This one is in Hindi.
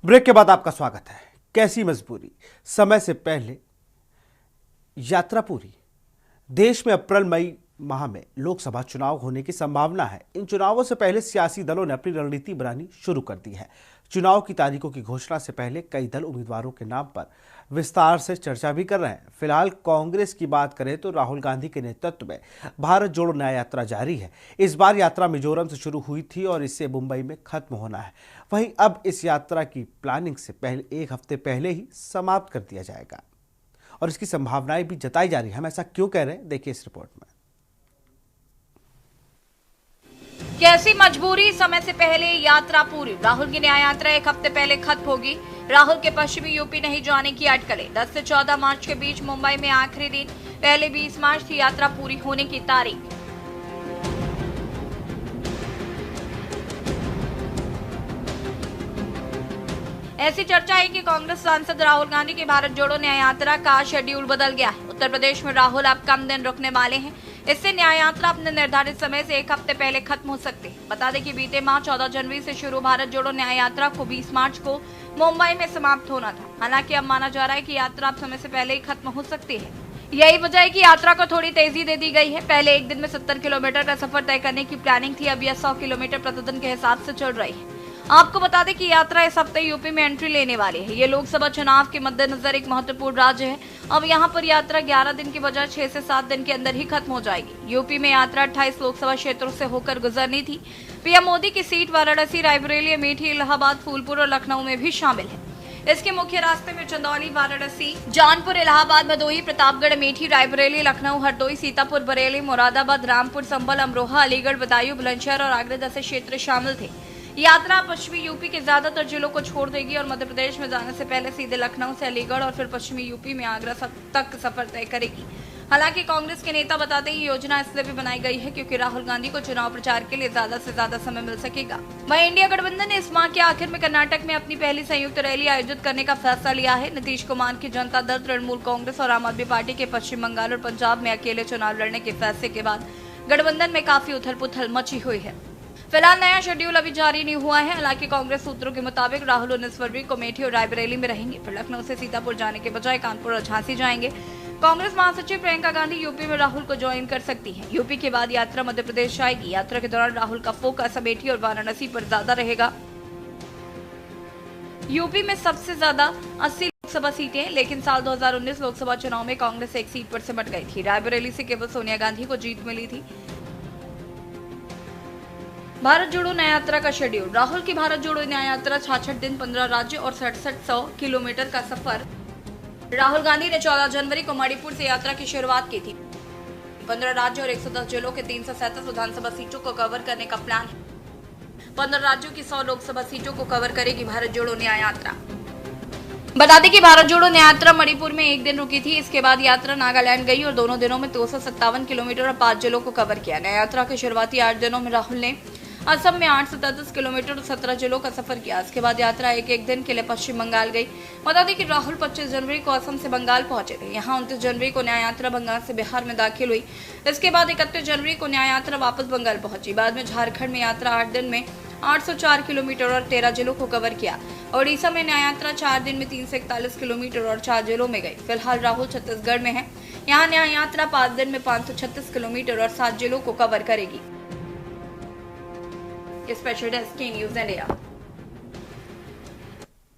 ब्रेक के बाद आपका स्वागत है। कैसी मजबूरी, समय से पहले यात्रा पूरी। देश में अप्रैल मई माह में लोकसभा चुनाव होने की संभावना है। इन चुनावों से पहले सियासी दलों ने अपनी रणनीति बनानी शुरू कर दी है। चुनाव की तारीखों की घोषणा से पहले कई दल उम्मीदवारों के नाम पर विस्तार से चर्चा भी कर रहे हैं। फिलहाल कांग्रेस की बात करें तो राहुल गांधी के नेतृत्व में भारत जोड़ो न्याय यात्रा जारी है। इस बार यात्रा मिजोरम से शुरू हुई थी और इससे मुंबई में खत्म होना है। वहीं अब इस यात्रा की प्लानिंग से पहले एक हफ्ते पहले ही समाप्त कर दिया जाएगा और इसकी संभावनाएं भी जताई जा रही है। हम ऐसा क्यों कह रहे हैं, देखिए इस रिपोर्ट में। कैसी मजबूरी, समय से पहले यात्रा पूरी। राहुल की न्याय यात्रा एक हफ्ते पहले खत्म होगी। राहुल के पश्चिमी यूपी नहीं जाने की अटकलें। 10 से 14 मार्च के बीच मुंबई में आखिरी दिन। पहले 20 मार्च थी यात्रा पूरी होने की तारीख। ऐसी चर्चा है कि कांग्रेस सांसद राहुल गांधी की भारत जोड़ो न्याय यात्रा का शेड्यूल बदल गया है। उत्तर प्रदेश में राहुल अब कम दिन रुकने वाले हैं। इससे न्याय यात्रा अपने निर्धारित समय से एक हफ्ते पहले खत्म हो सकती है। बता दें कि बीते माह 14 जनवरी से शुरू भारत जोड़ो न्याय यात्रा को 20 मार्च को मुंबई में समाप्त होना था। हालांकि अब माना जा रहा है कि यात्रा अब समय से पहले ही खत्म हो सकती है। यही वजह है कि यात्रा को थोड़ी तेजी दे दी गई है। पहले एक दिन में 70 किलोमीटर का सफर तय करने की प्लानिंग थी, अब यह 100 किलोमीटर प्रतिदिन के हिसाब से चल रही है। आपको बता दें कि यात्रा इस हफ्ते यूपी में एंट्री लेने वाली है। ये लोकसभा चुनाव के मद्देनजर एक महत्वपूर्ण राज्य है। अब यहाँ पर यात्रा 11 दिन की बजाय 6 से 7 दिन के अंदर ही खत्म हो जाएगी। यूपी में यात्रा 28 लोकसभा क्षेत्रों से होकर गुजरनी थी। पीएम मोदी की सीट वाराणसी, रायबरेली, अमेठी, इलाहाबाद, फूलपुर और लखनऊ में भी शामिल है। इसके मुख्य रास्ते में चंदौली, वाराणसी, जौनपुर, इलाहाबाद, भदोही, प्रतापगढ़, अमेठी, रायबरेली, लखनऊ, हरदोई, सीतापुर, बरेली, मुरादाबाद, रामपुर, संभल, अमरोहा, अलीगढ़, बदायूं, बुलंदशहर और आगरा जैसे क्षेत्र शामिल थे। यात्रा पश्चिमी यूपी के ज्यादातर जिलों को छोड़ देगी और मध्य प्रदेश में जाने से पहले सीधे लखनऊ से अलीगढ़ और फिर पश्चिमी यूपी में आगरा तक सफर तय करेगी। हालांकि कांग्रेस के नेता बताते हैं ये योजना इसलिए भी बनाई गई है क्योंकि राहुल गांधी को चुनाव प्रचार के लिए ज्यादा से ज्यादा समय मिल सकेगा। वहीं इंडिया गठबंधन ने इस माह के आखिर में कर्नाटक में अपनी पहली संयुक्त रैली आयोजित करने का फैसला लिया है। नीतीश कुमार की जनता दल, तृणमूल कांग्रेस और आम आदमी पार्टी के पश्चिम बंगाल और पंजाब में अकेले चुनाव लड़ने के फैसले के बाद गठबंधन में काफी उथल पुथल मची हुई है। फिलहाल नया शेड्यूल अभी जारी नहीं हुआ है। हालांकि कांग्रेस सूत्रों के मुताबिक राहुल 19 फरवरी को अमेठी और रायबरेली में रहेंगे, फिर लखनऊ से सीतापुर जाने के बजाय कानपुर और झांसी जाएंगे। कांग्रेस महासचिव प्रियंका गांधी यूपी में राहुल को ज्वाइन कर सकती हैं। यूपी के बाद यात्रा मध्य प्रदेश जाएगी। यात्रा के दौरान राहुल का फोकस अमेठी और वाराणसी पर ज्यादा रहेगा। यूपी में सबसे ज्यादा 80 लोकसभा सीटें हैं, लेकिन साल 2019 लोकसभा चुनाव में कांग्रेस एक सीट पर सिमट गई थी। रायबरेली से केवल सोनिया गांधी को जीत मिली थी। भारत जोड़ो न्याय यात्रा का शेड्यूल। राहुल की भारत जोड़ो न्याय यात्रा 66 दिन, 15 राज्य और 6700 किलोमीटर का सफर। राहुल गांधी ने 14 जनवरी को मणिपुर से यात्रा की शुरुआत की थी। 15 राज्यों और 110 जिलों के 337 विधानसभा सीटों को कवर करने का प्लान है। 15 राज्यों की 100 लोकसभा सीटों को कवर करेगी भारत जोड़ो न्याय यात्रा। बता दें कि भारत जोड़ो न्याय यात्रा मणिपुर में एक दिन रुकी थी। इसके बाद यात्रा नागालैंड गई और दोनों दिनों में 257 किलोमीटर और 5 जिलों को कवर किया। न्याय यात्रा के शुरुआती 8 दिनों में राहुल ने असम में 833 किलोमीटर और 17 जिलों का सफर किया। इसके बाद यात्रा एक दिन के लिए पश्चिम बंगाल गई। बता दें कि राहुल 25 जनवरी को असम से बंगाल पहुंचे थे। यहाँ 29 जनवरी को न्याय यात्रा बंगाल से बिहार में दाखिल हुई। इसके बाद 31 जनवरी को न्याय यात्रा वापस बंगाल पहुंची। बाद में झारखंड में यात्रा 8 दिन में 804 किलोमीटर और 13 जिलों को कवर किया। ओडिशा में न्याय यात्रा 4 दिन में 341 किलोमीटर और 4 जिलों में गई। फिलहाल राहुल छत्तीसगढ़ में है। यहाँ न्याय यात्रा 5 दिन में 536 किलोमीटर और 7 जिलों को कवर करेगी। Special desk news India.